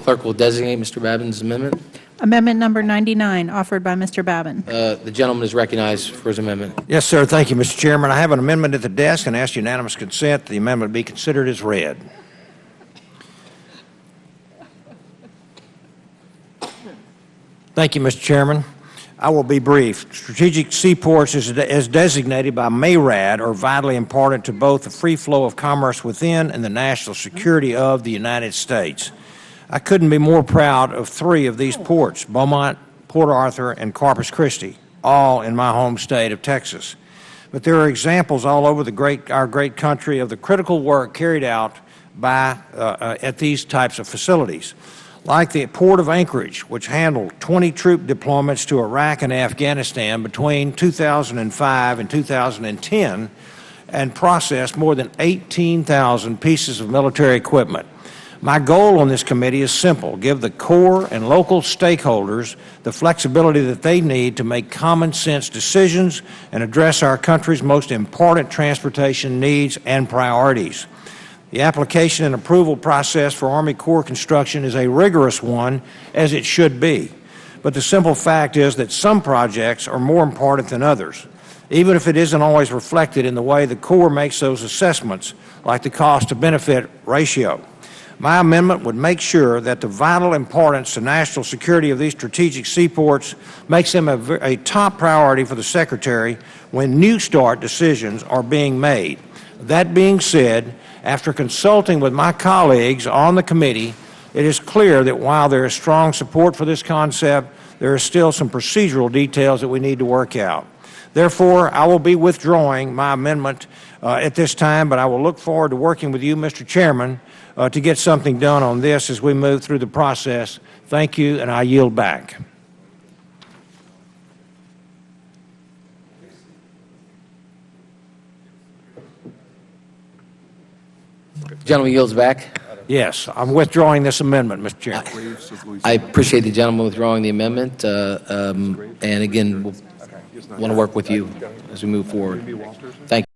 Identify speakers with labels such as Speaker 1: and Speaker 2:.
Speaker 1: Clerk will designate Mr. Babin's amendment.
Speaker 2: Amendment number 99, offered by Mr. Babin.
Speaker 1: The gentleman is recognized for his amendment.
Speaker 3: Yes, sir. Thank you, Mr. Chairman. I have an amendment at the desk and ask unanimous consent the amendment be considered as read. Thank you, Mr. Chairman. I will be brief. Strategic seaports, as designated by MARAD, are vitally important to both the free flow of commerce within and the national security of the United States. I couldn't be more proud of three of these ports: Beaumont, Port Arthur, and Corpus Christi, all in my home state of Texas. But there are examples all over our great country of the critical work carried out at these types of facilities, like the Port of Anchorage, which handled 20 troop deployments to Iraq and Afghanistan between 2005 and 2010 and processed more than 18,000 pieces of military equipment. My goal on this committee is simple: give the Corps and local stakeholders the flexibility that they need to make common sense decisions and address our country's most important transportation needs and priorities. The application and approval process for Army Corps construction is a rigorous one, as it should be. But the simple fact is that some projects are more important than others, even if it isn't always reflected in the way the Corps makes those assessments, like the cost-to-benefit ratio. My amendment would make sure that the vital importance to national security of these strategic seaports makes them a top priority for the Secretary when new start decisions are being made. That being said, after consulting with my colleagues on the committee, it is clear that while there is strong support for this concept, there are still some procedural details that we need to work out. Therefore, I will be withdrawing my amendment at this time, but I will look forward to working with you, Mr. Chairman, to get something done on this as we move through the process. Thank you, and I yield back.
Speaker 1: Gentleman yields back.
Speaker 3: Yes, I'm withdrawing this amendment, Mr. Chairman.
Speaker 1: I appreciate the gentleman withdrawing the amendment, and again, we'll want to work with you as we move forward. Thank you.